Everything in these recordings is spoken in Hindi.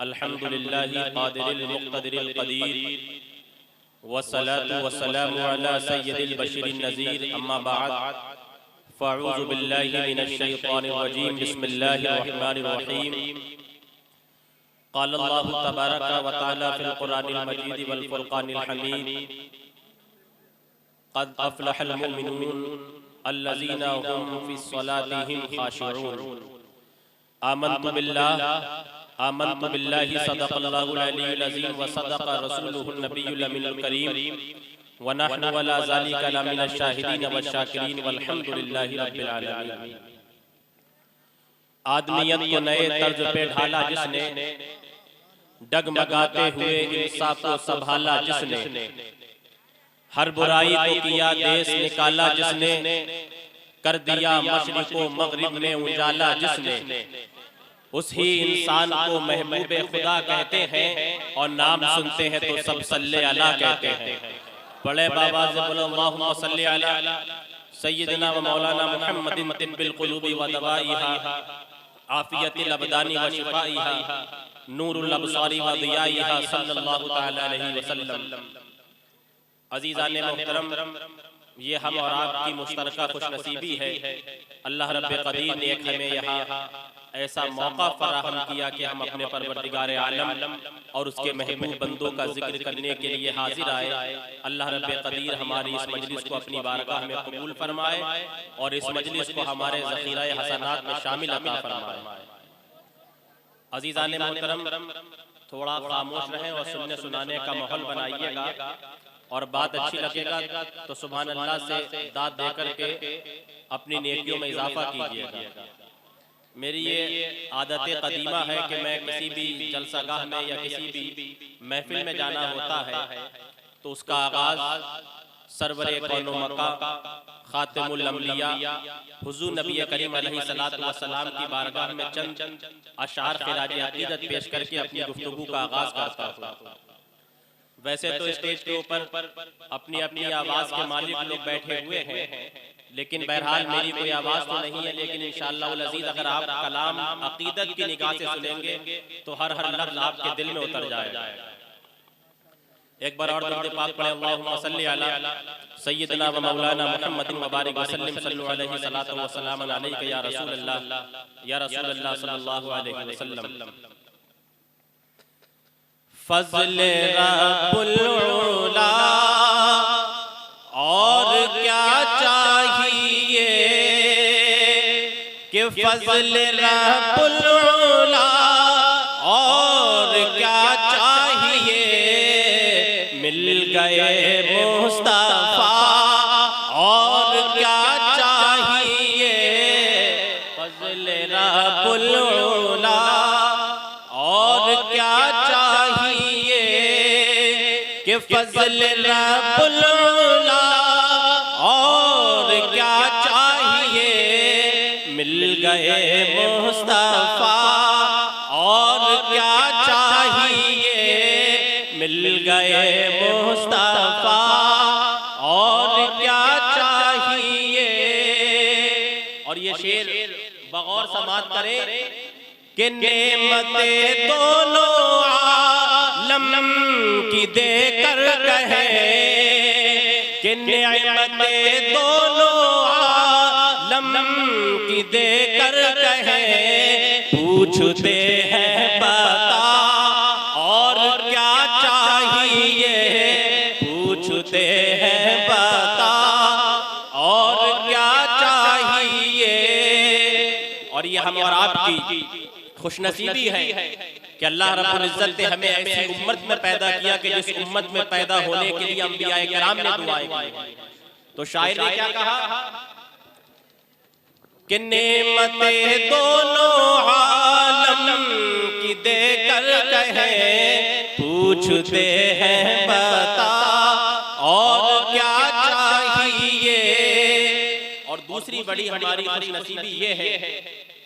अल्हम्दुलिल्लाहि क़ादिरिल मुक़्तदिरिल क़दीर वस्सलातु वस्सलामु अला सय्यिदिल बशरिन नज़ीर अम्मा बअद फ़अऊज़ु बिल्लाहि मिनश शैतानिर रजीम बिस्मिल्लाहिर रहमानिर रहीम क़ाल अल्लाहु तबारक व तआला फ़िल क़ुरानिल मजीद वल फ़ुरक़ानिल हमीद क़द अफ़लहल मुमिनून अल्लज़ीना हुम फ़िस्सलातिहिम ख़ाशिऊन आमन्तु बिल्लाहि सदक़ल्लाहुल अलीयुल अज़ीम व सदक़ रसूलुहुन नबियुल अमीनुल करीम व नहनु अला ज़ालिका लमिनश शाहिदीन वश्शाकिरीन वल्हम्दुलिल्लाहि रब्बिल आलमीन। आदमियत को नए तर्ज पे ढाला जिसने, डगमगाते हुए इंसाफ को संभाला जिसने, हर बुराई को किया देश निकाला जिसने, कर दिया मशरिक़ व मग़रिब में उजाला जिसने, उसी इंसान को महबूबे खुदा कहते हैं और नाम सुनते हैं तो सब सल्ले अला कहते हैं। बड़े बाबा से बोलो अल्लाहुम्मा सल्ली अला सय्यिदना व मौलाना मुहम्मदिन तिब्बिल क़ुलूबि व दवाइहा आफियतिल अबदानी व शिफाइहा नूरुल अबसारी व दियाइहा सल्लल्लाहु तआला अलैहि वसल्लम। अज़ीज़ान मोहतरम, ये हम और आपकी मुश्तरका खुशनसीबी है। अल्लाह रब्बे क़दीर ने एक हमें यहाँ ऐसा मौका फराहम किया कि हम अपने परवरदिगारे आलम और उसके महबूब बंदों का जिक्र करने के लिए हाजिर आए। अल्लाह रब्बे क़दीर हमारी इस मजलिस को अपनी बारगाह में कबूल फरमाए और इस मजलिस को हमारे ज़ख़ीरा हसनात में शामिल अता फरमाए। अज़ीज़ान मोहतरम, थोड़ा खामोश रहें और सुनने सुनाने का माहौल बनाइएगा और बात अच्छी लगेगा तो सुभान अल्लाह से दाद दे करके अपनी नेकियों में इजाफा कीजिएगा। मेरी ये आदत कदीमा है कि मैं किसी भी जलसागाह में या किसी भी महफिल में जाना होता है तो उसका आगाज सरवरे कौनो मक्का खातिमुल अंबिया हुजूर नबी करीम अलैहिस्सलातु वस्सलाम की बारगाह में चंद अशार ख़िराज अक़ीदत पेश करके अपनी गुफ्तगू का आगाज करता हूँ। वैसे तो स्टेज के ऊपर अपनी अपनी आवाज के मालिक लोग बैठे हुए हैं, लेकिन बहरहाल मेरी कोई आवाज तो नहीं है, लेकिन इंशाअल्लाह अज़ीज़ अगर आप कलाम अक़ीदत की निगाह से सुनेंगे तो हर लफ्ज़ आपके दिल में उतर जाएगा। एक बार और दरूद पाक पढ़े, अल्लाहुम्मा सल्ली अला सय्यिदना व मौलाना मुहम्मदिन व बारिक वसल्लम सल्लल्लाहु अलैहि सलातो व सलाम अलैका या रसूलल्लाह सल्लल्लाहु अलैहि वसल्लम। फज़्ल रब्बुल उला और क्या चाहिए कि फज़्ल रब्बुल उला और क्या चाहिए, मिल गए मुस्तफ़ा और क्या चाहिए। फज़्ल रब्बुल उला और क्या चाहिए कि फज़्ल रब्बुल उला और क्या चाहिए, मिल गए मुस्तफ़ा और क्या चाहिए, मिल गए मुस्तफ़ा और क्या चाहिए। और ये शेर बगौर समात करे कि नेमते दोनों आलम की देकर कहे, कि नेमते दोनों आलम की देकर कहे, पूछते हैं बता और क्या चाहिए, पूछते हैं बता और क्या चाहिए। और ये हम और आपकी खुशनसीबी है कि अल्लाह रब्बुल इज्जत ने हमें ऐसी उम्मत में पैदा किया कि जिस उम्मत में पैदा होने के लिए अंबियाए किराम ने दुआएं की। तो शायर ने क्या कहा कि नेमते दोनों आलम की देकर कहे, पूछते हैं बता और क्या चाहिए। और दूसरी बड़ी हमारी खुशनसीबी ये है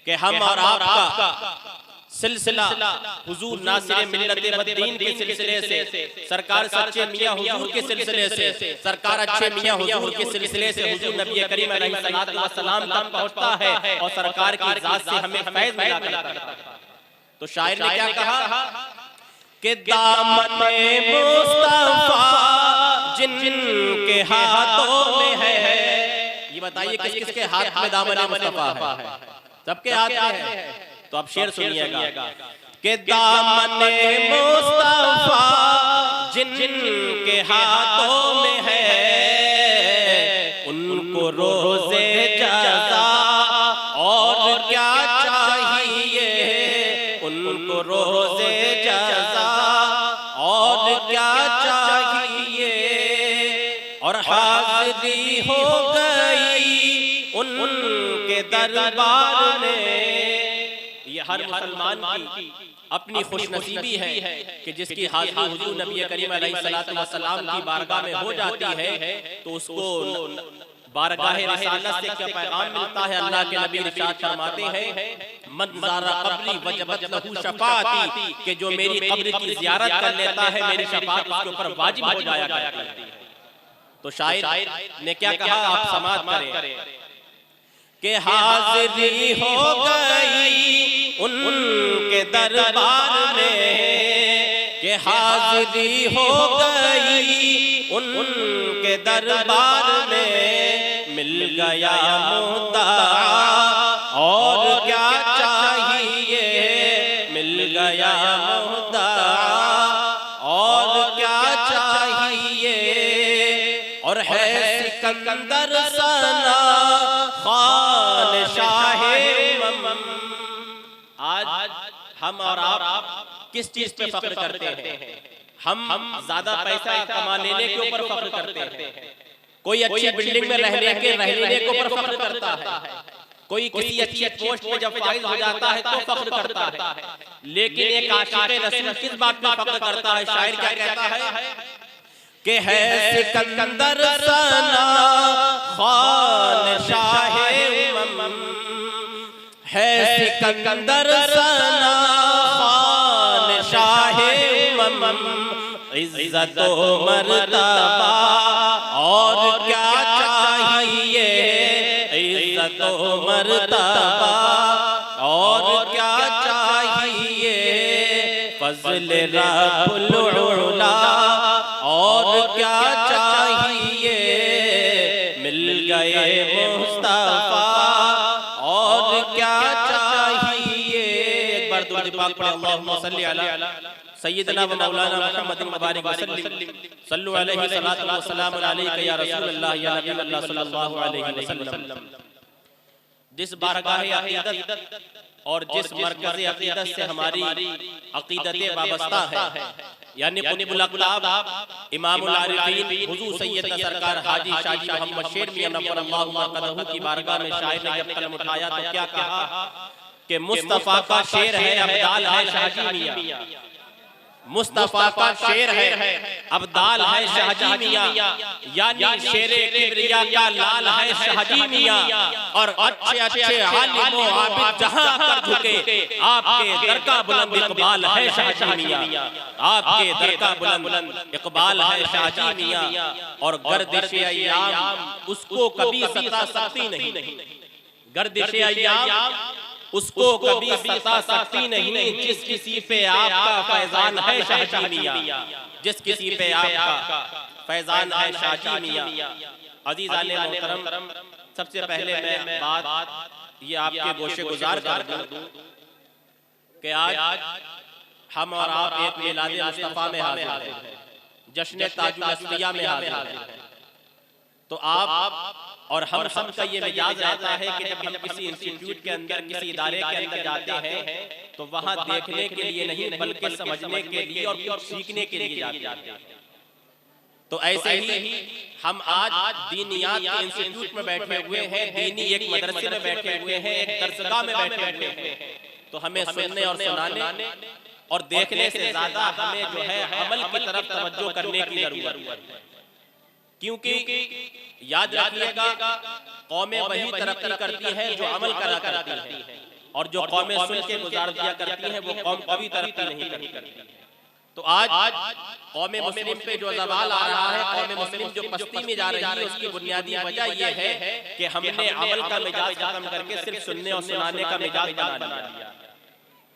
कि हम और आपका सिलसिला हुजूर नासिर मिल्लत मदीन के सिलसिले से, सरकार सच्चे मियां हुजूर के सिलसिले से, सरकार अच्छे मियां हुजूर के सिलसिले से हुजूर नबी करीम अलैहिस्सलातु वस्सलाम तक पहुंचता है और सरकार की जात से हमें फैज़ मिला करता है। तो शायर ने क्या कहा कि दामने मुस्तफा जिनके हाथों में है। ये बताइए किस किसके हाथ में दामने मुस्तफा है? सबके हाथ में है। तो अब शेर सुनिएगा कि दामने मुस्तफा जिनके हाथों में है, उनको रोज़े जज़ा और क्या चाहिए, उनको रोज़े जज़ा और क्या चाहिए। और हाज़िरी हो गई उनके दरबार में। ये हर मुसलमान की अपनी खुशनसीबी है कि जिसकी हाज़िरी हुज़ूर नबी करीम अलैहिस्सलातु वस्सलाम की बारगाह में हो जाती है, तो उसको बारगाह रिसालत से क्या पैगाम मिलता है। अल्लाह के नबी इरशाद फरमाते हैं मन ज़ारा क़ब्री वजबत लहू शफ़ाअती, कि जो मेरी कब्र की ज़ियारत कर लेता है मेरी शफ़ाअत उसके ऊपर वाजिब हो जाया करती है। तो शायर ने क्या कहा, आप समाअत करें कि हाज़िरी हो गई उनके दरबार में, कि हाज़िरी हो गई उनके दरबार में। मिल गया मुद्दा और क्या चाहिए, मिल गया मुद्दा और क्या चाहिए। और है सिकंदर सना खान शाहे उम्म। आज हम और आप किस चीज पे फख्र करते हैं? हम ज्यादा पैसा कमा लेने के ऊपर फख्र करते हैं, कोई अच्छी बिल्डिंग में रहने के ऊपर फख्र करता है, कोई किसी अच्छी पोस्ट पे जब फाइज हो जाता है तो फख्र करता है। लेकिन एक आशिक़ रसूल किस बात पे फख्र करता है? शायर क्या कहता है कि है सिकंदर सना खान शाहे उम्म, है सिकंदर सना खान शाहे उम्म। इज्जत व मर्तबा और क्या चाहिए, इज्जत व मर्तबा और क्या चाहिए। फज़्ल रब्बुल उला और क्या चाहिए। मिल गए मुस्तफा और क्या चाहिए। एक बार दुरूद पाक पढ़े, अल्लाहुम्मा सल्ली अला सय्यदना व मौलाना मुहम्मदिन मुबारक वसल्लम सल्लु अलैहि सलातु व सलामु अलैका या रसूलल्लाह या नबी अल्लाह सल्लल्लाहु अलैहि वसल्लम। जिस बारगाह अक़ीदत और जिस मरकज़ अक़ीदत से हमारी अक़ीदतें वाबस्ता है, यानी कुतुबुल अक़ताब इमामुल आरिफीन हुज़ूर सैयदना सरकार हाजी शाजी मोहम्मद शेर मियां नव्वरल्लाहु मरक़दहू की बारगाह में शायर ने जब कलम उठाया तो क्या कहा कि मुस्तफ़ा का शेर है अब्दाल है शाहजी मियां, मुस्तफ़ा का शेर है अब्दाल है शाहजी मियां, यानी शेरे किबरिया का लाल है शाहजी मियां। और अच्छे अच्छे आलिम व आबिद जहां कर झुके आपके दर का बुलंद इकबाल है शाहजी मियां, आपके दर का बुलंद इकबाल है शाहजी मियां। और गर्दिश अय्याम उसको कभी सता सकती नहीं, गर्दिश अय्याम उसको कभी सता सकती नहीं। जिस किसी पे आपका फैजान है शाहजी मियां, जिस किसी पे आपका फैजान है शाहजी मियां। अज़ीज़ान मोहतरम, सबसे पहले मैं बात ये आपके गोशे गुजार कर दूं कि आज हम और आप एक मिलाद मुस्तफ़ा में हाज़िर हैं, जश्न ताजुल अस्फ़िया में हाज़िर हैं। तो आप और हम सब का ये मिजाज रहता है कि जब हम किसी इंस्टीट्यूट के अंदर किसी इदारे के अंदर जाते हैं तो वहाँ देखने के लिए नहीं बल्कि समझने के लिए और कुछ सीखने के लिए जाते हैं। तो ऐसे ही हम आज दीनियात के इंस्टीट्यूट में बैठे हुए हैं, दीनी एक मदरसे में बैठे हुए हैं, एक दरसगाह में बैठे हुए हैं। तो हमें सुनने और सुनाने और देखने से ज्यादा हमें जो है अमल की तरफ तवज्जो करने की जरूरत है। क्योंकि याद रखिएगा कौमें वही तरक्की करती हैं जो अमल करा करती हैं, और जो कौमें सुन के गुजार दिया करती हैं वो कौम कभी तरक्की नहीं करती। तो आज कौम मुस्लिम पे जो ज़वाल आ रहा है, कौम मुस्लिम जो पस्ती में जा रही है, उसकी बुनियादी वजह यह है कि हमने अमल का मिजाज खत्म करके सिर्फ सुनने और सुनाने का मिजाज बना लिया।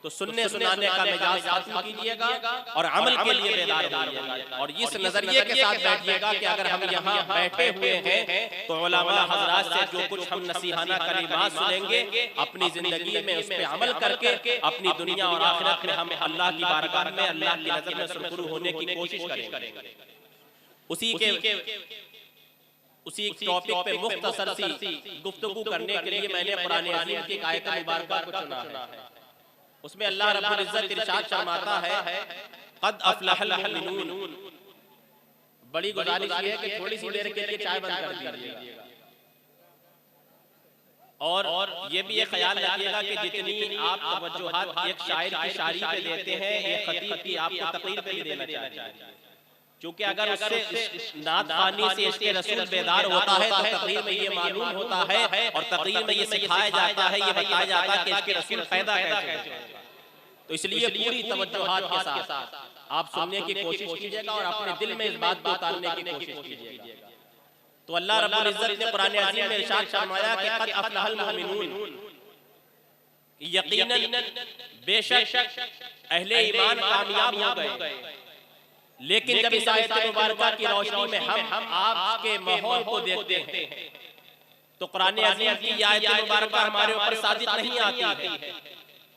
तो सुनने सुनाने का मिजाज खत्म कीजिएगा और अमल के लिए बेदार होइएगा और इस नजरिए के साथ बैठिएगा कि अगर हम यहाँ बैठे हुए हैं तो उलमा हजरात से जो कुछ हम नसीहाना कलिमात सुनेंगे अपनी जिंदगी में उस पर अमल करके अपनी दुनिया और आखिरत में हम अल्लाह की बारगाह में अल्लाह की नजर में सुरखरू होने की कोशिश करेंगे। उसी टॉपिक पे मुख्तसर सी गुफ्तगू करने के लिए मैंने कुरान अज़ीम की आयत मुबारका को चुना है। उसमें अल्लाह रब्बुल इज्जत इरशाद फरमाता है क़द अफ़लहल मुमिनून। बड़ी गुजारिश ये है कि थोड़ी सी देर के लिए चाय बंद कर दीजिएगा और ये भी ये ख्याल रखिएगा कि जितनी आप तवज्जुहात एक शायर की शायरी पे देते हैं एक खतीब की आपको तकरीर पे भी देना चाहिए, क्योंकि अगर उससे नात ख़वानी से इसके रसूल बेदार होता है तो तकरीर में ये मालूम होता है और तकरीर में ये सिखाया जाता है, ये बताया जाता है कि इसके रसूल पैदा कैसे। तो इसलिए पूरी तवज्जुहात के साथ आप सुनने की कोशिश कीजिएगा और अपने दिल में इस बात को उतारने की कोशिश कीजिएगा। तो अल्लाह रब्बुल इज्जत ने कुरान अज़ीम में इरशाद फरमाया कि क़द अफ़लहल मुमिनून, यकीनन बेशक अहले ईमान कामयाब हो गए। लेकिन जब इस आयत मुबारका की रोशनी में हम आपके माहौल को देखते हैं तो कुरान अज़ीम की ये आयत मुबारका हमारे ऊपर सादिक नहीं आती है।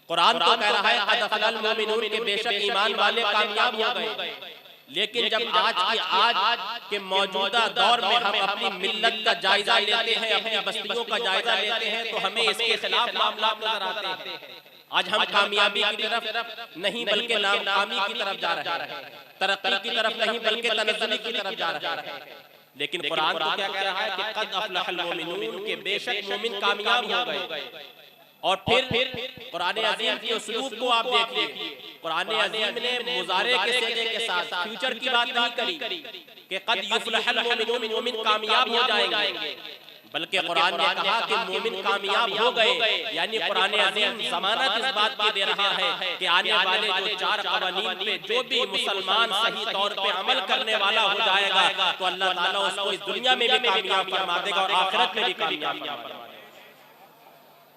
कुरान तो कह रहा है क़द अफ़लहल मुमिनून के बेशक ईमान वाले कामयाब हो गए। लेकिन जब आज के मौजूदा दौर में हम अपनी मिल्लत का जायजा लेते हैं, अपनी बस्तियों का जायजा लेते हैं तो हमें इसके खिलाफ मामला नजर आते हैं। आज हम कामयाबी की तरफ नहीं बल्कि नाकामी की तरफ जा रहे हैं, तरक्की की तरफ नहीं बल्कि तनज़्ज़ुली की तरफ जा रहे हैं। लेकिन कुरान तो क्या कह रहा है कि क़द अफ़लहल मुमिनून के बेशक मोमिन कामयाब हो गए। और फिर कुरान अज़ीम के उसलूब को आप देखिए, कुरान अज़ीम ने मुज़ारे के सीगे के साथ फ्यूचर की बात नहीं करी कि क़द युफ़्लहल मुमिनून, मोमिन कामयाब हो जाएंगे, बल्कि कुरान ने कहा कि मोमिन कामयाब हो गए। यानी कुरान अज़ीम ज़मानत इस बात की दे रहा है कि आने वाले जो 4 क़वानीन पे जो भी मुसलमान सही तौर पे अमल करने वाला हो जाएगा तो अल्लाह ताला उसको इस दुनिया में भी कामयाब फरमा देगा और आखिरत में भी कामयाब फरमा देगा।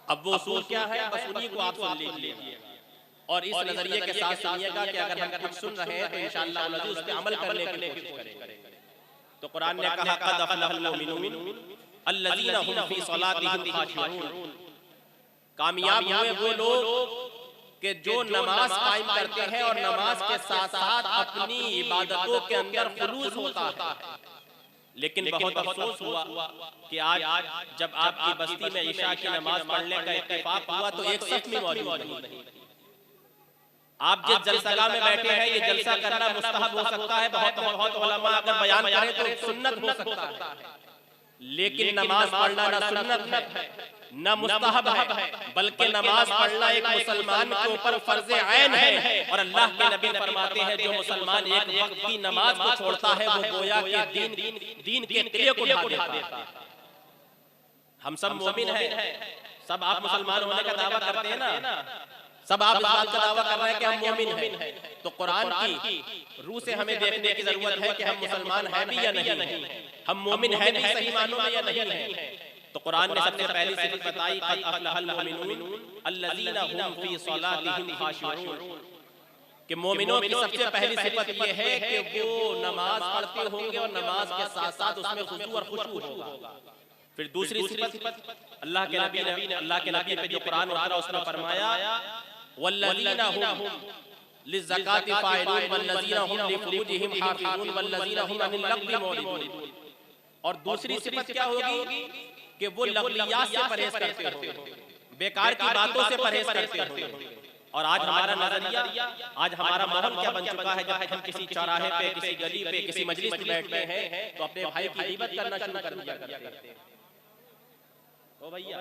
अब वो उसूल क्या है, बस उन्हीं को आप सुन लीजिए और इस नजरिए के साथ सुनिएगा कि अगर हम कुछ सुन रहे हैं तो इंशाअल्लाह उस पे अमल करने की कोशिश करेंगे। तो कुरान ने कहा क़द अफ़लहल मुमिनून अल्लज़ीना हुम फ़ी सलातिहिम ख़ाशिऊन। कामयाब हुए वो लोग कि जो नमाज कायम करते हैं और नमाज के साथ साथ अपनी इबादतों के अंदर खुलूस होता है। लेकिन बहुत अफसोस हुआ कि आज जब आपकी बस्ती में इशा की नमाज पढ़ने का इत्तेफाक हुआ तो एक सफ भी मौजूद नहीं। आप जिस जलसागाह में बैठे हैं ये जलसा करना मुस्तहब हो सकता है, बहुत उलमा अगर बयान करें तो सुन्नत हो सकता है, लेकिन नमाज पढ़ना ना सुन्नत है ना मुस्तहब है, बल्कि नमाज पढ़ना एक मुसलमान के ऊपर फर्ज ऐन है। और अल्लाह के नबी फरमाते हैं जो मुसलमान एक वक्त की नमाज को छोड़ता है वो गोया के दीन के किले को ढा देता है। हम सब मोमिन हैं, सब आप मुसलमान होने का दावा करते हैं ना, सब आप इस बात का दावा कर रहे हैं कि हम मोमिन हैं। तो कुरान की रूह से हमें देखने की जरूरत है कि हम मुसलमान हैं भी या नहीं, हम मोमिन हैं भी सही मानों में या नहीं है। तो कुरान ने सबसे पहली सिफत बताई क़द अफ़लहल मुमिनून अल्लज़ीना हुम फ़ी सलातिहिम ख़ाशिऊन, कि मोमिनों की सबसे पहली सिफत ये है कि वो नमाज पढ़ते होंगे और नमाज के साथ साथ उसमें खुशू और खुशू होगा। फिर दूसरी सिफत अल्लाह के नबी पे जो कुरान उतरा उसने फरमाया वल्लज़ीना हुम लिज़्ज़काति फ़ाइलून वल्लज़ीना हुम लिफ़ुरूजिहिम हाफ़िज़ून वल्लज़ीना हुम अनिल लग़्वी मुअरिदून। और दूसरी सिफत क्या होगी कि वो लग़वियात से परहेज करते होंगे, बेकार की बातों से परहेज करते होंगे। और आज हमारा नजरिया, आज हमारा माहौल क्या बन चुका है, जब हम किसी चौराहे पे, किसी गली पे, किसी मजलिस में बैठते हैं तो अपने भाई की ग़ीबत करना शुरू कर दिया करते हैं। ओ भैया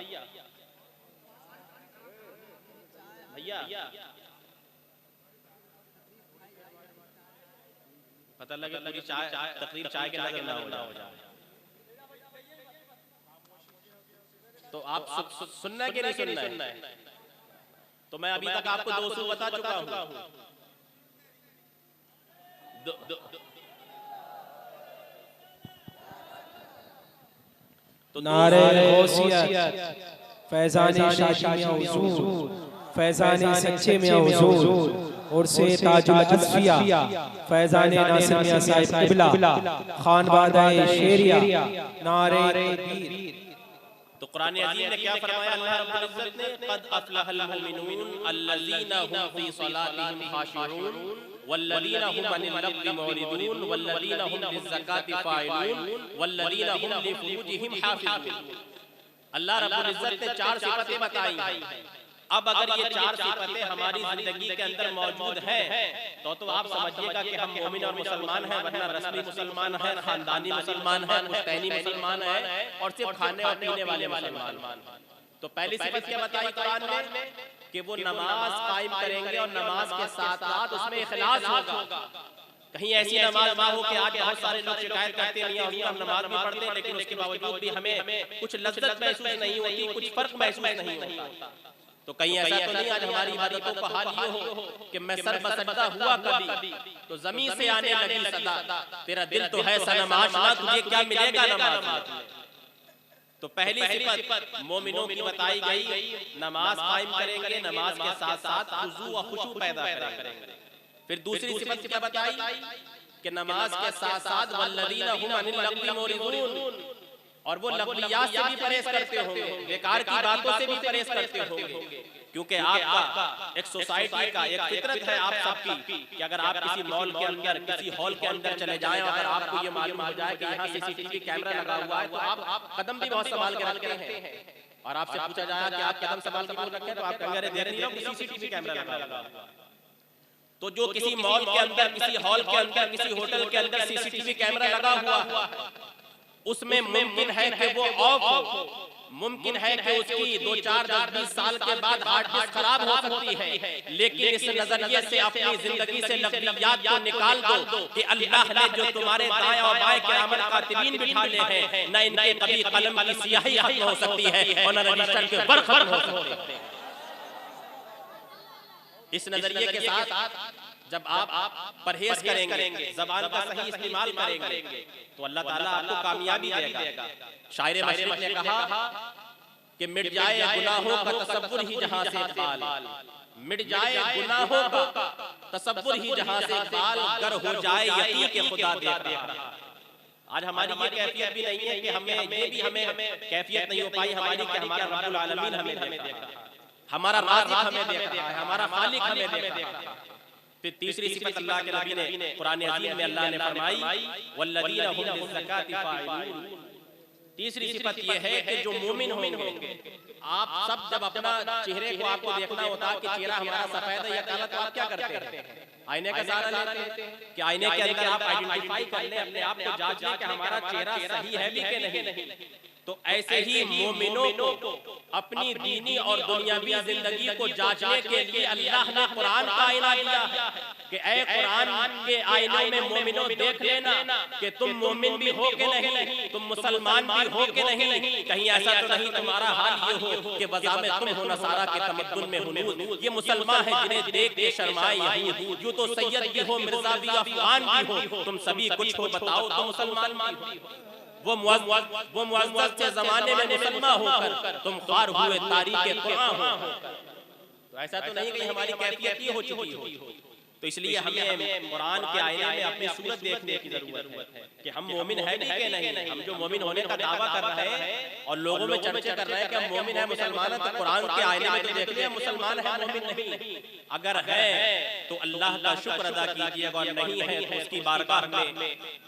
पता लगे पूरी तकरीर चाय के नजर ना हो जाए। तो आप सुनना है कि नहीं सुनना है? तो मैं अभी तक आपको 2 उसूल बता चुका हूँ। नारे गौसियत फैज़ान शाशियाँ हुज़ूर फैज़ान सच्चे मियां हुज़ूर और से ताजुल असफिया फैज़ान नासिर मियां साहिब क़िबला खानवादा शेरिया नारे तकबीर। तो कुरान अज़ीम ने क्या फरमाया अल्लाह रब्बुल इज़्ज़त ने, क़द अफ़लहल मुमिनून अल्लज़ीना हुम फ़ी सलातिहिम ख़ाशिऊन वल्लज़ीना हुम अनिल लग़्वी मुअरिदून वल्लज़ीना हुम लिज़्ज़काति फ़ाइलून वल्लज़ीना हुम लिफ़ुरूजिहिम हाफ़िज़ून। अल्लाह रब्बुल इज़्ज़त ने 4 सिफतें बताई। अब अगर ये 4 सिफतें हमारी जिंदगी के अंदर मौजूद हैं तो आप समझिएगा कि हम मोमिन और मुसलमान हैं, वरना रस्मी मुसलमान हैं, खानदानी मुसलमान हैं, पुश्तैनी मुसलमान हैं और सिर्फ खाने और पीने वाले मुसलमान। तो पहली सिफत क्या बताई कुरान ने कि वो नमाज कायम करेंगे और नमाज के साथ साथ उसमें इखलास होगा। कहीं ऐसी नमाज ना हो कि आज बहुत सारे लोग शिकायत करते हैं हम नमाज भी पढ़ते हैं लेकिन उसके बावजूद भी हमें कुछ लज्जत महसूस नहीं होती, कुछ फर्क महसूस नहीं होता। तो कहीं ऐसा तो नहीं आज हमारी इबादतों का हाल ये हो कि मैं सर बसजदा हुआ कभी तो जमीन से आने लगी सदा, तेरा दिल तो है सनमाश ना, तुझे क्या मिलेगा नमाज में। तो पहली सिफत मोमिनों की बताई गई, नमाज कायम करेंगे, नमाज के साथ साथ खुशू और खुशू पैदा करेंगे। फिर दूसरी सिफत क्या बताई कि नमाज के साथ साथ वल्लज़ीना हुम अनिल लग़्वी मुअरिदून, और वो लग़्वियात से भी परहेज करते होंगे, बेकार की बातों से भी परहेज करते होंगे। क्योंकि आपका एक सोसाइटी का एक फितरत है आप सबकी कि अगर आप किसी मॉल के अंदर किसी हॉल के अंदर चले जाएं और अगर आपको ये मालूम हो जाए कि यहाँ सीसीटीवी कैमरा लगा हुआ है तो आप कदम भी बहुत संभाल के रखते हैं। और आपसे पूछा जाए कि आप कदम संभाल के रखें तो आप कहेंगे देख नहीं हो सीसीटीवी कैमरा लगा हुआ है। तो जो किसी मॉल के अंदर, किसी हॉल के अंदर, किसी होटल के अंदर सीसीटीवी कैमरा लगा हुआ उसमें मुमकिन है कि वो ऑफ हो, मुमकिन है कि उसकी 2, 4, 10, 20 साल के बाद हार्ड डिस्क खराब हो सकती है, लेकिन इस नजरिए से अपनी जिंदगी से लग़्वियात को निकाल दो कि अल्लाह ने जो तुम्हारे दाएं और बाएं क़यामत कातिबीन बिठाले हैं, न इनके कभी कलम की स्याही खत्म हो सकती है और न रजिस्टर के वर्क खत्म हो सकते हैं। इस नजरिए के साथ जब आप परहेज करेंगे, ज़बान का सही इस्तेमाल करेंगे तो अल्लाह ताला आपको कामयाबी देगा। शायर मशरिक़ ने कहा कि मिट जाए गुनाहों का तसव्वुर ही जहां से इक़बाल, मिट जाए गुनाहों का तसव्वुर ही जहां से इक़बाल, गर हो जाए यकीन के खुदा देख रहा। आज हमारी ये कैफियत भी नहीं है कि हमें कैफियत नहीं हो पाई हमारी कि हमारा रब्बुल आलमीन हमें देख रहा है, हमारा राज़िक़ हमें देख रहा है, हमारा खालिक हमें देख रहा है। फिर तीसरी सिफत अल्लाह के नबी ने कुरान अज़ीम में अल्लाह ने फरमाई वल्लज़ीना हुम लिज़्ज़काति फ़ाइलून। तीसरी सिफत ये है कि जो मोमिन होंगे, आप सब जब अपना चेहरे को आपको देखना होता है कि चेहरा हमारा सफेद है या काला, तो आप क्या करते हैं? आईने का सहारा लेते हैं कि आईने के अंदर आप आइडेंटिफाई कर लें, अपने आप को जांच लें कि हमारा चेहरा सही है भी कि नहीं। तो ऐसे ही मोमिनों को अपनी दीनी और दुनियावी जिंदगी को जांचने के लिए अल्लाह ने कुरान का आईना दिया है कि ऐ कुरान के आईने में मोमिनों देख लेना कि तुम मोमिन भी हो के नहीं, तुम मुसलमान भी हो के नहीं। कहीं ऐसा तो नहीं तुम्हारा हाल ये हो कि वज़ा में तुम हो नसारा के तमद्दुन में हुनूद, ये मुसलमान है जिन्हें देख के शर्माए यहूद। यूं तो सैयद भी हो, मिर्जा भी, अफगान भी हो, तुम सभी कुछ हो बताओ तो मुसलमान भी हो। वो मुअज़्ज़ज़ के ज़माने में मुसलमान होकर तुम ख्वार हुए तारीख़ कुरान हो। तो ऐसा तो नहीं कि हमारी कैफियत ये हो चुकी हो। तो इसलिए हमें कुरान के आईने में अपनी सूरत देखने की जरूरत है कि हम मोमिन हैं भी कि नहीं। हम जो मोमिन होने का दावा कर रहे हैं और लोगों में चर्चा कर रहे हैं कि हम मोमिन हैं, मुसलमान हैं, तो कुरान के आईने में तो देख लिया मुसलमान है, मोमिन नहीं। अगर है तो अल्लाह का शुक्र अदा कीजिएगा और नहीं है तो उसकी बारगाह में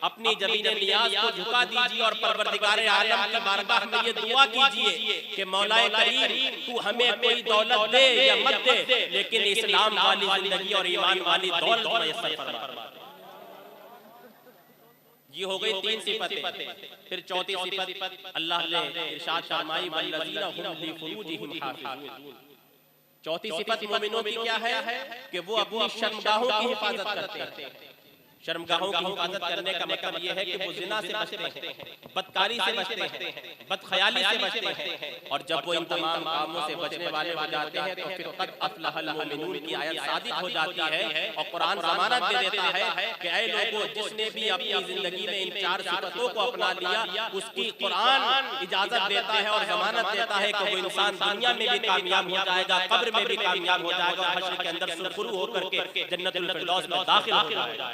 अपनी ज़मीन नियाज़ को झुका दीजिए और परवरदिगार आलम की बारगाह में ये दुआ कीजिए कि मौलाए करीम तू हमें कोई दौलत दे या मत दे, लेकिन इस्लाम वाली जिंदगी और ईमान वाली दौलत मयस्सर फरमा। ये हो गई 3 सिफतें। फिर चौथी सिफत अल्लाह ने इरशाद फरमाई वल्लज़ीना हुम लिफ़ुरूजिहिम हाफ़िज़ून। चौथी सिफत मोमिनों की क्या है कि वो अपनी शर्मगाहों की हिफाजत करते हैं। शर्मगाहों की हिफाजत करने का मतलब यह है कि वो जिना से बचते हैं, बदकारी से बचते हैं, बदख्याली से बचते हैं। और जब वो इन तमाम कामों से बचने वाले हो जाते हैं तो फिर क़द अफ़लहल मोमिनून की आयत सादिक हो जाती है और कुरान ज़मानत दे देता है कि ऐ लोगों, जिसने भी अपनी जिंदगी में इन 4 सिफतों को अपना लिया उसकी कुरान इजाजत देता है और जमानत देता है कि वो इंसान दुनिया में भी कामयाब हो जाएगा, कब्र में भी कामयाब हो जाएगा, हश्र के अंदर सुरखरू होकर के जन्नतुल फिरदौस में दाखिल हो जाएगा।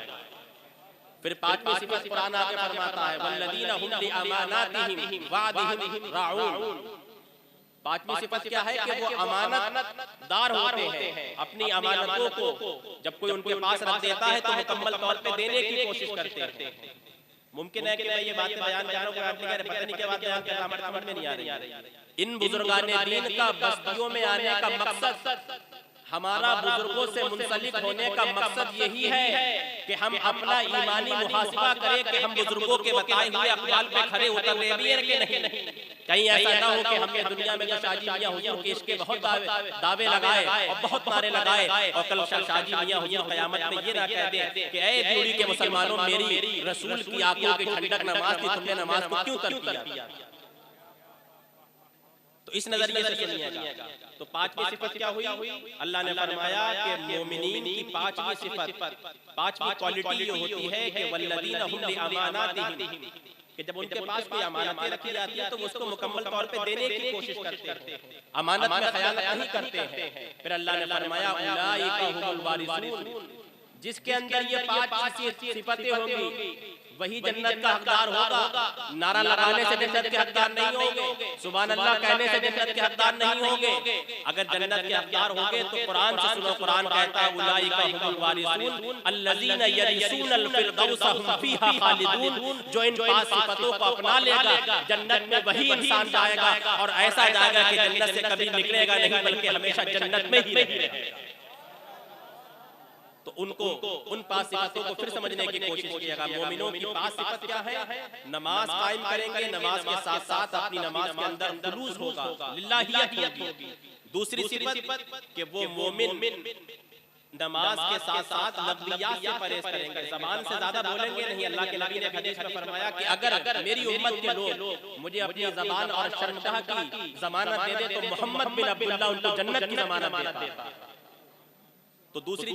फिर 5वीं सिफत कुरान आगे फरमाता है वल्लज़ीना हुम लिअमानातिहिम वअदहिम राऊन। 5वीं सिफत क्या है कि वो अमानतदार होते हैं, अपनी अमानतों को जब कोई उनके पास रख देता है तो मुकम्मल तौर पे देने की कोशिश करते हैं। मुमकिन है कि मैं ये बातें बयान कर रहा हूँ, आप कह रहे पता नहीं क्या बात बयान कर रहा, हमारे समझ में नहीं आ रही। इन बुजुर्गाने दीन का बस्तियों में आने का मकसद, हमारा बुजुर्गों से मुंसलिक होने का मकसद यही है कि हम अपना ईमानी मुहासिबा करें कि हम बुजुर्गों के बताए हुए अक़वाल पे खरे उतर रहे भी हैं कि नहीं। कहीं ऐसा ना हो कि हमने दुनिया में जो शाहजी मियां हुजूर के इसके बहुत दावे लगाए और बहुत नारे लगाए और कल शाहजी मियां हुजूर क़यामत में ये ना कह दे कि ऐ दिल्ली के मुसलमानों, मेरी रसूल की आंखों की ठंडक नमाज थी, तुमने नमाज को क्यों तर्क किया। तो इस नजरिए से सुनिएगा। तो 5वीं सिफत क्या हुई? अल्लाह ने फरमाया कि मोमिनीन की 5वीं सिफत, 5वीं क्वालिटी ये होती है कि वल्लज़ीना हुम लिअमानातिहिम, कि जब उनके पास कोई अमानतें रखी जाती है तो वो उसको मुकम्मल तौर पे देने की कोशिश करते हैं, अमानत में खयानत नहीं करते हैं। फिर अल्लाह ने फरमाया उलाइका हुमुल वारिसून, जिसके अंदर ये 5 सिफतें होंगी वही जन्नत का हकदार होगा। नारा लगाने से जन्नत के हकदार नहीं होंगे, सुभान अल्लाह कहने से जन्नत के हकदार नहीं होंगे। अगर जन्नत के हकदार होंगे तो कुरान से सुनो, कुरान कहता है उलाइका हुमुल वारिसून अल्लज़ीना यरिसूनल फिरदौस हुम फीहा खालिदून। जो इन 5 सिफतों को अपना लेगा जन्नत में वही इंसान जाएगा और ऐसा जाएगा कि जन्नत से कभी निकलेगा नहीं बल्कि हमेशा जन्नत में ही रहेगा। तो उनको उन 5 सिफतों को फिर समझने की कोशिश कीजिएगा। मोमिनों की 5 सिफत क्या है? नमाज कायम करेंगे, नमाज के साथ साथ अपनी नमाज के अंदर खुलूस होगा, लिल्लाहियत होगी। दूसरी सिफत कि वो मोमिन नमाज के साथ साथ लग़वियात से परहेज करेंगे, ज़बान से ज्यादा बोलेंगे नहीं। अल्लाह के नबी ने हदीस में फरमाया कि अगर मेरी उम्मत के लोग मुझे अपनी ज़बान और शर्मगाह की जमानत दे दे तो मोहम्मद बिन अब्दुल्लाह उनको जन्नत की जमानत देता। तो दूसरी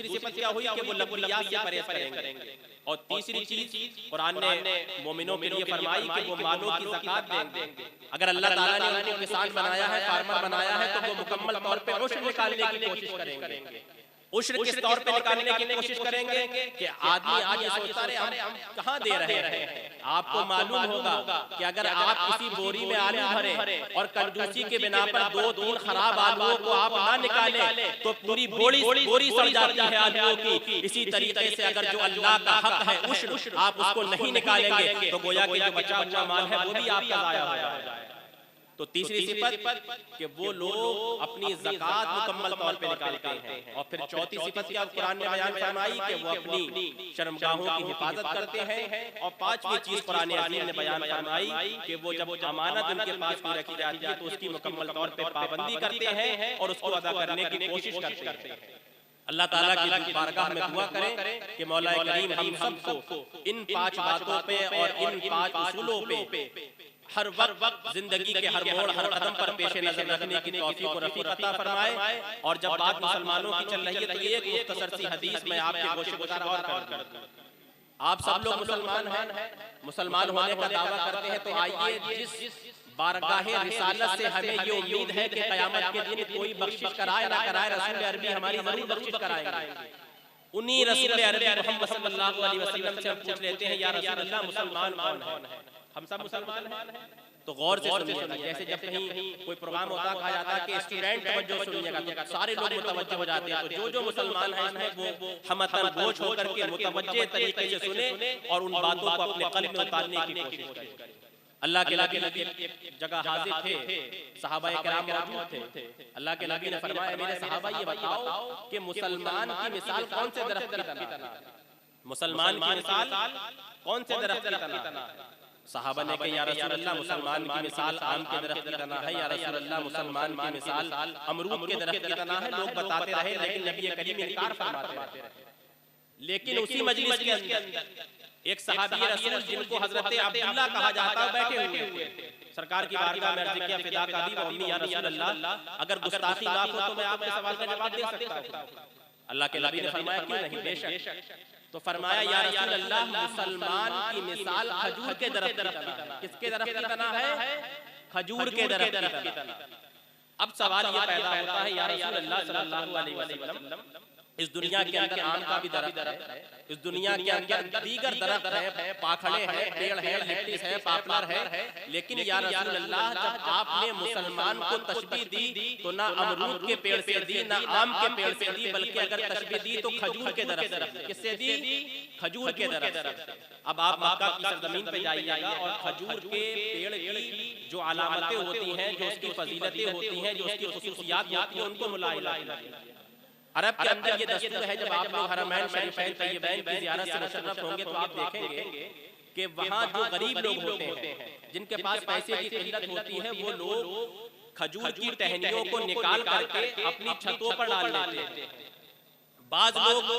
सिफत क्या हुई कि वो लग़वियात से परहेज करेंगे। और तीसरी चीज कुरान ने मोमिनों के लिए फरमाई कि वो मालों की ज़कात देंगे। अगर अल्लाह ताला ने उनको किसान बनाया है, फार्मर बनाया है तो वो मुकम्मल तौर पे उश्र निकालने की कोशिश करेंगे। उश्र किस तौर पे निकालने की कोशिश करेंगे कि आदमी आज ये सोचता रहे हम कहाँ दे रहे हैं। आपको मालूम होगा कि अगर आप किसी बोरी में आलू भरे और कंजूसी के बिना पर 2-3 खराब आलूओं को आप ना निकाले तो पूरी बोरी सड़ जाती है आलूओं की। इसी तरीके से अगर जो अल्लाह का हक है उश्र आप उसको नहीं निकालेंगे तो गोया कि जो बचा हुआ माल है वो भी आपका ज़ाया हो जाएगा। तो तीसरी सिफत कि वो लोग अपनी ज़कात मुकम्मल तौर पे निकालते हैं। और फिर चौथी सिफत क्या कुरान ने बयान फरमाई कि वो अपनी शर्मगाहों की हिफाजत करते हैं। और 5वीं चीज कुरान अज़ीम ने बयान फरमाई कि वो जब अमानत उनके पास कोई रखी जाती है तो उसकी मुकम्मल तौर पे पाबंदी करते हैं और उसको अदा करने की कोशिश करते हैं। अल्लाह ताला की बारगाह में दुआ करें कि मौला करीम हम सबको इन 5 बातों पे और इन 5 उसूलों पे हर वक्त जिंदगी के हर मोड़ हर कदम पर पेशे नजर रखने की तौफीक और रफीक अता फरमाए। और जब बात मुसलमानों की चल रही है तो एक मुख्तसर सी हदीस में आपके गोशेगुजार और कर दूं। आप सब लोग मुसलमान हैं, मुसलमान होने का दावा करते हैं तो आइए जिस बारगाहे रिसालत से हमें ये उम्मीद है कि क़यामत के दिन कोई बख्शिश कराए ना कराए, रसूल अरबी हमारी जरूर बख्शिश कराएंगे। उन्हीं रसूल अरबी मोहम्मद सल्लल्लाहु अलैहि वसल्लम से हम पूछ लेते हैं या रसूल अल्लाह मुसलमान कौन है? हम सब मुसलमान हैं। तो गौर से सुनिएगा। जैसे जब कहीं कोई प्रोग्राम होता कहा जाता है कि स्टूडेंट तवज्जो सुनिएगा तो सारे लोग मुतवज्जो हो जाते हैं। तो जो मुसलमान हैं इसमें वो हमतन बोझ होकर के मुतवज्जे तरीके से सुने और उन बातों को अपने क़ल्ब में उतारने की कोशिश करें। अल्लाह के नबी एक जगह हाजिर थे, सहाबाए किराम मौजूद थे। अल्लाह के नबी ने फरमाया मेरे सहाबा ये बताओ कि मुसलमान की मिसाल कौन से दरख्त की तरह? मुसलमान की मिसाल कौन से दरख्त की तरह? सहाबा ने कहा या रसूल अल्लाह मुसलमान की मिसाल आम के दरख्त की तरह है, या रसूल अल्लाह मुसलमान की मिसाल अमरूद के दरख्त की तरह है। लोग बताते रहे लेकिन नबी करीम इनकार फरमाते रहे। लेकिन उसी मजलिस के अंदर एक सहाबी रसूल जिनको हजरत अब्दुल्ला कहा जाता है बैठे हुए थे। सरकार की बारगाह में अर्ज किया, फिदा का दी व उम्मी या रसूल अल्लाह, अगर गुस्ताखी माफ हो तो मैं आपके सवाल का जवाब दे सकता हूं। अल्लाह के नबी ने फरमाया क्यों नहीं, बेशक। तो फरमाया या रसूल अल्लाह, मुसलमान की मिसाल खजूर के दरख्त की तरह। किसके दरख्त की तरह है? खजूर के दरख्त की तरह। अब सवाल ये पैदा होता है, या रसूल अल्लाह सल्लल्लाहु अलैहि वसल्लम, इस दुनिया के अंदर आम का भी दरख्त है, इस दुनिया के अंदर दीगर दरख्त है, पाखड़े हैं, पेड़ है, लिप्टिस है, पॉपुलर है, लेकिन या रसूल अल्लाह, जब आपने मुसलमान को तशबीह दी तो ना अमरूद के पेड़ से दी, ना आम के पेड़ से दी, बल्कि अगर तशबीह दी तो खजूर के दरख्त। किससे दी? खजूर के दरख्त। अब आप मक्का की सरजमीन पे जाइएगा और खजूर के पेड़ की जो अलामतें होती हैं, जो उसकी फजीलतें होती हैं, जो उसकी खुसूसियात होती हैं, उनको मुलाहिजा। अरब के अंदर ये दस्तूर है, जब आप लोग हरमैन शरीफैन तय्यबैन की ज़ियारत से मुशर्रफ होंगे तो आप देखेंगे कि वहाँ जो गरीब लोग होते हैं, जिनके पास पैसे की किल्लत होती है, वो लोग खजूर की टहनियों को निकाल करके अपनी छतों पर डाल लेते हैं। बाज लोग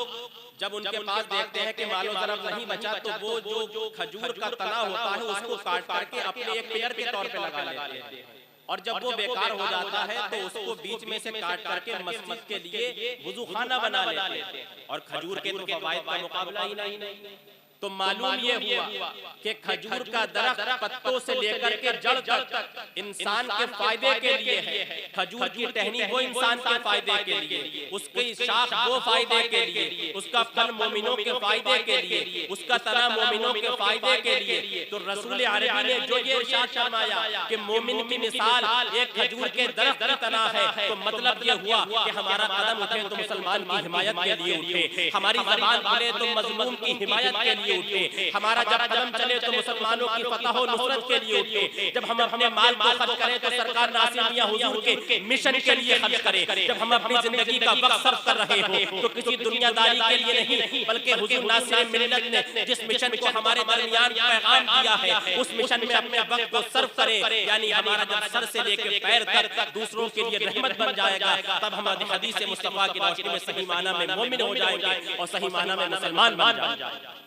जब उनके पास देखते हैं कि मालो ज़रब नहीं बचा, तो वो जो खजूर का तना होता है उसको काट करके अपने एक पेड़ के तौर पे लगा लेते हैं, और जब वो बेकार हो जाता है तो उसको बीच में से काट करके मस्जिद के लिए वुजू खाना बना लेते हैं। और खजूर के तो फवाइद का मुकाबला ही नहीं। तो मालूम ये हुआ कि खजूर का दरख्त पत्तों से लेकर के जड़ तक इंसान के फायदे के लिए है। खजूर की टहनी वो इंसान के फायदे के लिए, उसकी शाख वो फायदे के लिए, उसका फल मोमिनों के फायदे के लिए, उसका तना मोमिनों के फायदे के लिए। तो रसूल अरबी ने जो ये इरशाद फरमाया कि मोमिन की मिसाल एक खजूर के दरख्त की तना है, तो मतलब ये हुआ कि हमारा कदम उठे तो मुसलमान की हिमायत के लिए उठे, हमारी ज़बान खुले तो मजलूम की हिमायत के लिए उठे, हमारा जब कदम चले तो मुसलमानों की फतह और नुसरत के लिए उठे, जब हम अपने माल को खर्च करें तो सरकार नासिर मियां हुजूर के मिशन के लिए खर्च करें, जब हम अपनी जिंदगी का वक्त सर्फ कर रहे हो तो किसी दुनियादारी के लिए नहीं, बल्कि हुजूर नासिर मिल्लत ने जिस मिशन को हमारे दरमियान पैगाम दिया है, उस मिशन में अपने वक्त को सर्फ करें। यानी हमारा जब सर से लेकर पैर तक दूसरों के लिए रहमत बन जाएगा, तब हम हदीस मुस्तफा की रोशनी में सही माना में मोमिन हो जाएंगे और सही माना में मुसलमान बन जाएंगे।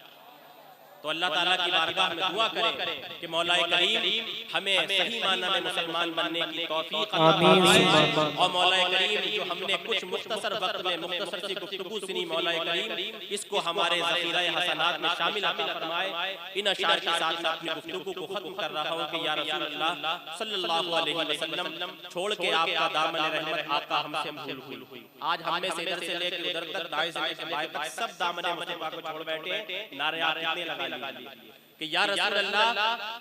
तो अल्लाह ताला की बारगाह में दुआ करें कि मौला करीम हमें सही माना में मुसलमान बनने की तौफीक अता फरमाए, और मौला करीम जो हमने कुछ मुख्तसर वक्त में मुख्तसर सी गुफ्तगू सुनी, मौला करीम इसको हमारे ज़ख़ीरा हसनात में शामिल अता फरमाए। इन अशार के साथ मैं अपनी गुफ्तगू को खत्म कर रहा हूँ कि या रसूल अल्लाह सल्लल्लाहु अलैहि वसल्लम, छोड़ के आपका दामन रहमत आका हमसे भूल हुई। आज हम में से इधर से लेकर उधर तक, दाएं से लेकर बाएं तक सब दामन मुस्तफा को छोड़ बैठे, नारे कितने लगा कि या रसूल अल्लाह,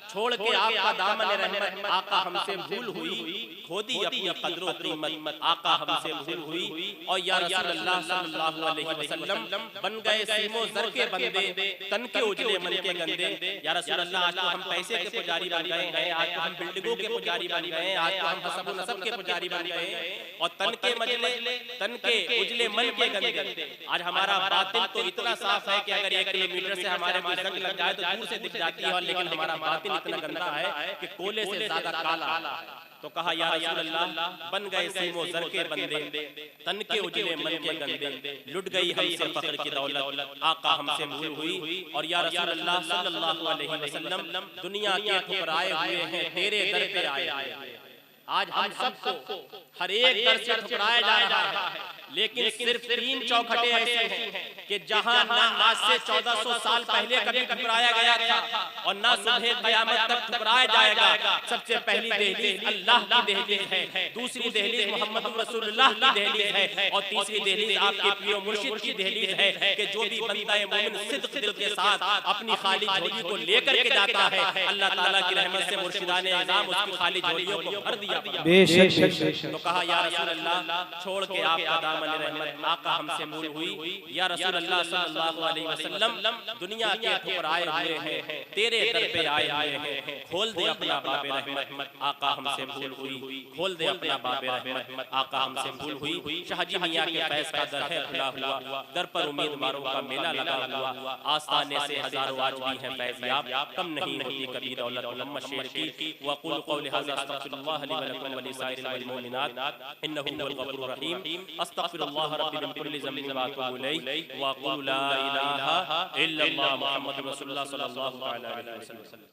छोड़ के आपका दामन रहमत आका हमसे भूल हुई, खोदी अपनी कद्र व कीमत आका हमसे भूल हुई। और या रसूल अल्लाह सल्लल्लाहु अलैहि वसल्लम, बन गए सीमो ज़र के बंदे, तन के उजले मन के गंदे। या रसूल अल्लाह, आज तो हम पैसे के पुजारी बन गए हैं, आज तो हम बिल्डिंगों के पुजारी बन गए हैं, आज तो हम हसब व नसब के पुजारी बन गए हैं, और तन के मजले, तन के उजले मन के गंदे। आज हमारा बातिन तो इतना साफ है कि अगर 1 किलोमीटर से हमारे मुंह जंग लग जाए तो दूर से दिख जाती है, लेकिन हमारा बातिन इतना गंदा है कि कोले से ज्यादा काला है। तो कहा या रसूल अल्लाह, बन गए सीमो ज़र के बंदे, तन के उजले मन के गंदे, लुट गई हमसे फख्र की दौलत, आका हमसे भूल हुई। और या रसूल अल्लाह सल्लल्लाहु अलैहि वसल्लम, दुनिया के ठुकराए हुए हैं, तेरे दर पे आए। आज हम सबको हर एक दर से ठुकराया जा रहा है, लेकिन सिर्फ 3 चौखटे ऐसे हैं कि जहां ना आज से 1400 साल पहले कभी ठुकराया गया था और ना सुबह क़यामत तक ठुकराया जाएगा। सबसे पहली दहलीज अल्लाह की दहलीज है, दूसरी दहलीज मोहम्मद रसूलुल्लाह की दहलीज है, और तीसरी दहलीज आपके पीर मुर्शिद की दहलीज है कि जो भी बंदा मोमिन सिद्क़ दिल के साथ अपनी खाली झोली को लेकर के जाता है, अल्लाह ताला की रहमत से मुर्शिदाने इज़ाम उसकी खाली झोलियों को भर दिया। बेशक। तो कहा या रसूल अल्लाह, छोड़ के आपका दामन रहमत आका हमसे भूल हुई। या रसूल अल्लाह सल्लल्लाहु अलैहि वसल्लम, दुनिया के ठुकराए हुए हैं, तेरे दर पे आए हुए हैं, खोल दे अपना बाबे रहमत आका हमसे भूल हुई, खोल दे अपना बाबे रहमत आका हमसे भूल हुई। शाहजी मियां के फैज़ का दर है खुला हुआ, दर पर उम्मीदवारों का मेला लगा हुआ, आस्ताने से हजारों आज भी हैं फैज़याब, कम नहीं होती कभी दौलत मोहम्मद शेर की। वक़ुल क़ौली हाज़ा अस्तग़फ़िरुल्लाह ली व लकुम व लिसाइरिल मुमिनात इन्नहु हुवल गफ़ूरुर रहीम। अस्तगफिरुल्लाह रब्बी मिन कुल्लि ज़ंबिन व अतूबु इलैहि व अक़ूलु ला इलाहा इल्लल्लाह मुहम्मदुर रसूलुल्लाह सल्लल्लाहु अलैहि वसल्लम।